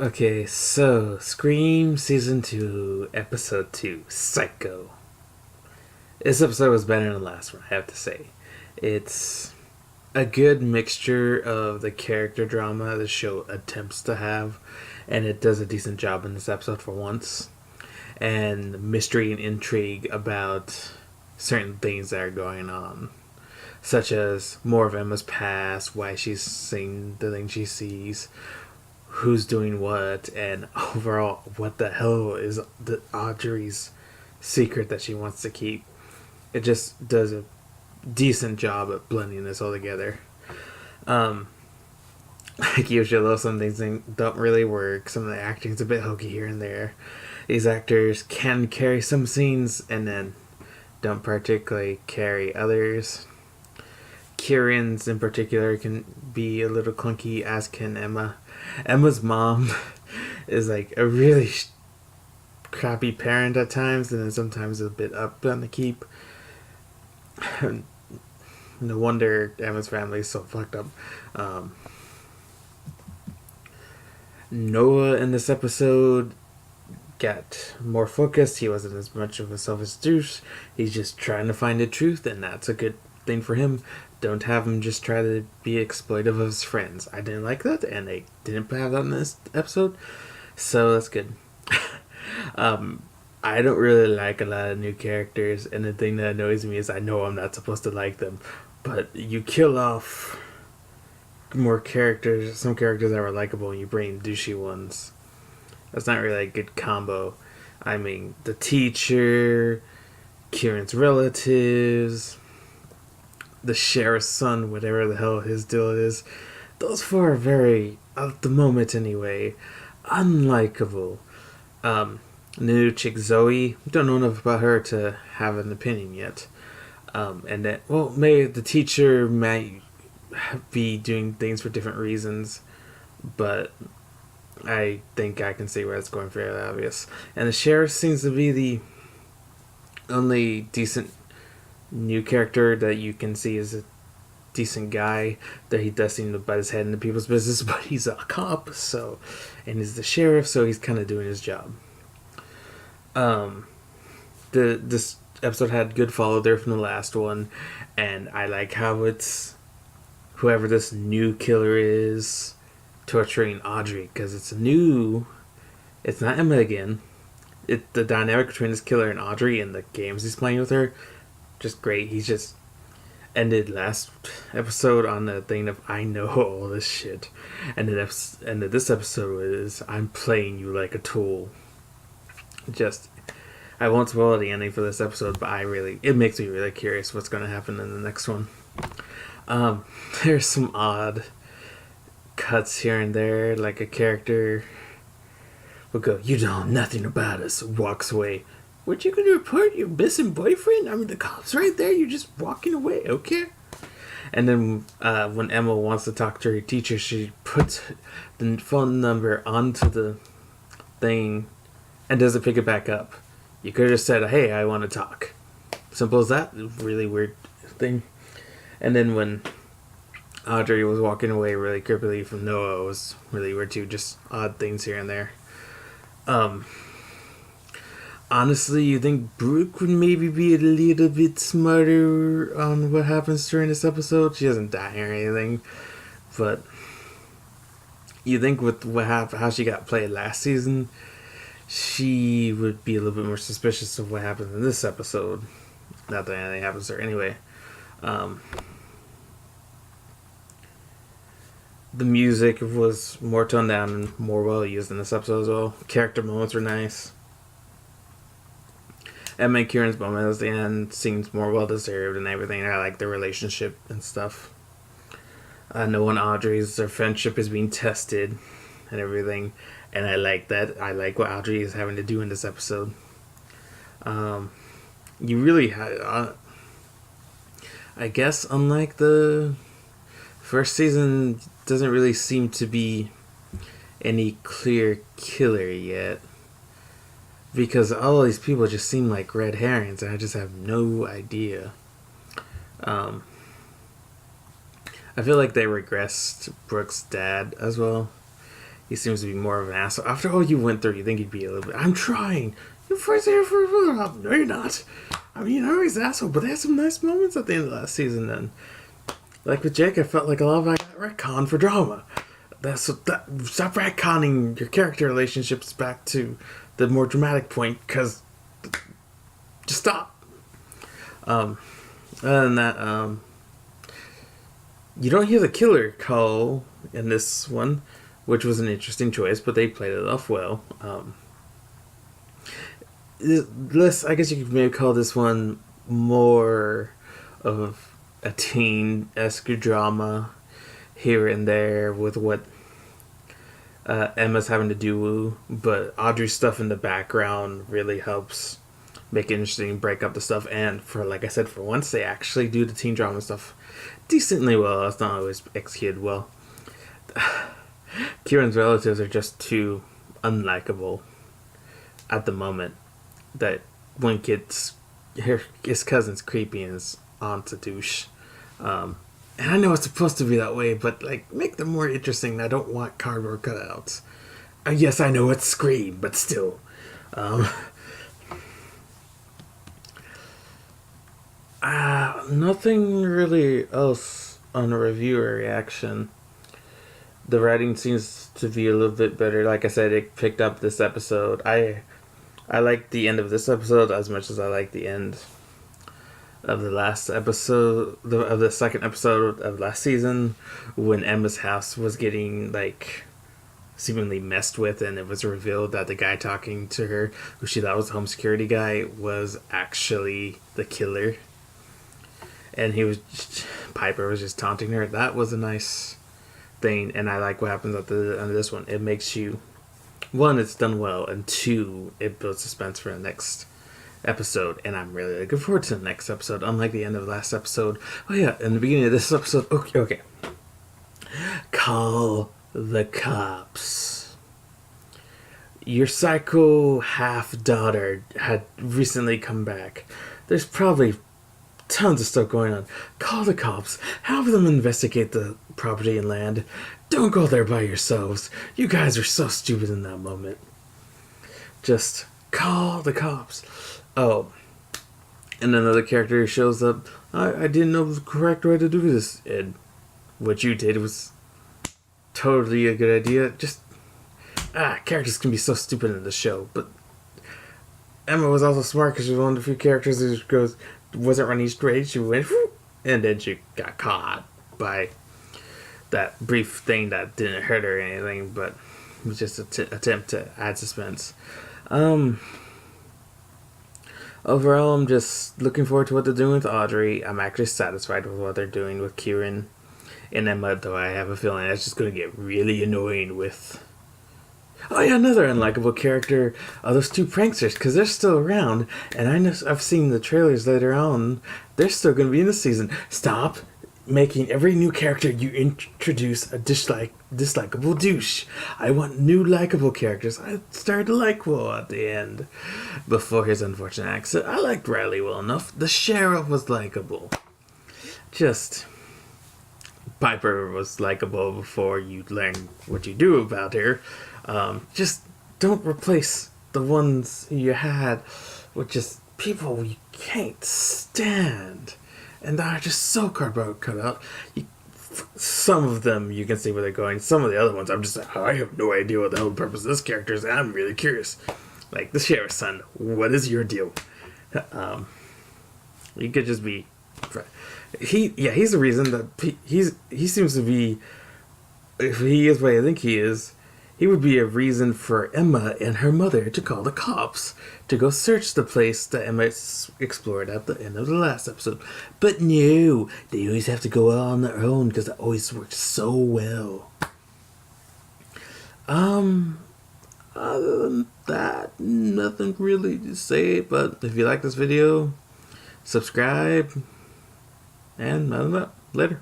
Okay, so Scream Season 2, Episode 2, Psycho. This episode was better than the last one, I have to say. It's a good mixture of the character drama the show attempts to have, and it does a decent job in this episode for once. And mystery and intrigue about certain things that are going on, such as more of Emma's past, why she's seeing the things she sees, who's doing what, and overall, what the hell is the Audrey's secret that she wants to keep. It just does a decent job at blending this all together. Um, like usual, though, some things don't really work. Some of the acting's a bit hokey here and there. These actors can carry some scenes and then don't particularly carry others. Kieran's in particular can be a little clunky, as can Emma. Emma's mom is like a really crappy parent at times, and then sometimes a bit up on the keep. No wonder Emma's family is so fucked up. Noah in this episode got more focused. He wasn't as much of a selfish douche. He's just trying to find the truth, and that's a good thing for him. Don't have him just try to be exploitive of his friends. I didn't like that, and they didn't have that in this episode, so that's good. I don't really like a lot of new characters, and the thing that annoys me is I know I'm not supposed to like them, but you kill off more characters, some characters that were likable, and you bring douchey ones. That's not really a good combo. I mean, the teacher, Kieran's relatives, the sheriff's son, whatever the hell his deal is, those four are very, at the moment anyway, unlikable. The new chick Zoe, don't know enough about her to have an opinion yet. And then, well, maybe the teacher might be doing things for different reasons, but I think I can see where it's going, fairly obvious. And the sheriff seems to be the only decent new character that you can see as a decent guy. That he does seem to butt his head into people's business, but he's a cop, so, and he's the sheriff, so he's kind of doing his job. This episode had good follow there from the last one, and I like how it's whoever this new killer is torturing Audrey, because it's not Emma again. The dynamic between this killer and Audrey and the games he's playing with her, just great. He's just ended last episode on the thing of I know all this shit, and the end of this episode is I'm playing you like a tool. Just, I won't spoil the ending for this episode, but it makes me really curious what's going to happen in the next one. There's some odd cuts here and there, like a character will go, "You know nothing about us," walks away. "What, you gonna report your missing boyfriend? I mean, the cop's right there, you're just walking away, okay?" And then when Emma wants to talk to her teacher, she puts the phone number onto the thing and doesn't pick it back up. You could have just said, "Hey, I want to talk." Simple as that. Really weird thing. And then when Audrey was walking away really creepily from Noah, it was really weird too. Just odd things here and there. Honestly, you think Brooke would maybe be a little bit smarter on what happens during this episode? She doesn't die or anything, but you think with how she got played last season, she would be a little bit more suspicious of what happens in this episode. Not that anything happens to her anyway. The music was more toned down and more well used in this episode as well. Character moments were nice. Emma and Kieran's moment at the end seems more well deserved and everything. I like their relationship and stuff. Noah and Audrey's, their friendship is being tested and everything. And I like that. I like what Audrey is having to do in this episode. You really I guess unlike the first season, doesn't really seem to be any clear killer yet. Because all these people just seem like red herrings, and I just have no idea. I feel like they regressed Brooke's dad as well. he seems to be more of an asshole. After all you went through, you think he'd be a little bit. I'm trying. You're first here for. No, you're not. I mean, you know he's an asshole, but they had some nice moments at the end of last season. Then, like with Jake, I felt like a lot of I got retconned for drama. Stop retconning your character relationships back to the more dramatic point, because just stop. Other than that, you don't hear the killer call in this one, which was an interesting choice, but they played it off well. I guess you could maybe call this one more of a teen-esque drama here and there with what Emma's having to do, but Audrey's stuff in the background really helps make it interesting, break up the stuff, and for, like I said, for once they actually do the teen drama stuff decently well. It's not always executed well. Kieran's relatives are just too unlikable at the moment. That one kid's his cousin's creepy and his aunt's a douche. And I know it's supposed to be that way, but like make them more interesting. I don't want cardboard cutouts. Yes, I know it's Scream, but still. Nothing really else on a reviewer reaction. The writing seems to be a little bit better. Like I said, it picked up this episode. I like the end of this episode as much as I like the end of the last episode, of the second episode of last season, when Emma's house was getting like seemingly messed with, and it was revealed that the guy talking to her, who she thought was the home security guy, was actually the killer. And Piper was just taunting her. That was a nice thing, and I like what happens at the end of this one. It makes you, one, it's done well, and two, it builds suspense for the next episode, and I'm really looking forward to the next episode, unlike the end of the last episode. Oh yeah, in the beginning of this episode, okay. Call the cops. Your psycho half-daughter had recently come back. There's probably tons of stuff going on. Call the cops. Have them investigate the property and land. Don't go there by yourselves. You guys are so stupid in that moment. Just call the cops. Oh, and another character shows up. I didn't know the correct way to do this. And what you did was totally a good idea. Just characters can be so stupid in the show, but Emma was also smart because she was one of the few characters who wasn't running straight. She went, and then she got caught by that brief thing that didn't hurt her or anything, but it was just an attempt to add suspense. Overall, I'm just looking forward to what they're doing with Audrey. I'm actually satisfied with what they're doing with Kieran and Emma, though I have a feeling that's just going to get really annoying with... Oh yeah, another unlikable character are those two pranksters, because they're still around, and I've seen the trailers later on. They're still going to be in the season. Stop making every new character you introduce a dislikable douche. I want new likable characters. I started to like Will at the end before his unfortunate accident. I liked Riley well enough. The sheriff was likable. Just Piper was likable before you learn what you do about her. Just don't replace the ones you had with just people you can't stand. And they're just so cardboard cut out. Some of them you can see where they're going. Some of the other ones I'm just like, I have no idea what the hell the purpose of this character is. And I'm really curious. Like, the sheriff's son, what is your deal? You could just be... he's the reason that he seems to be... If he is what I think he is, he would be a reason for Emma and her mother to call the cops to go search the place that Emma explored at the end of the last episode. But no, they always have to go out on their own because it always works so well. Other than that, nothing really to say, but if you like this video, subscribe, and I don't know, later.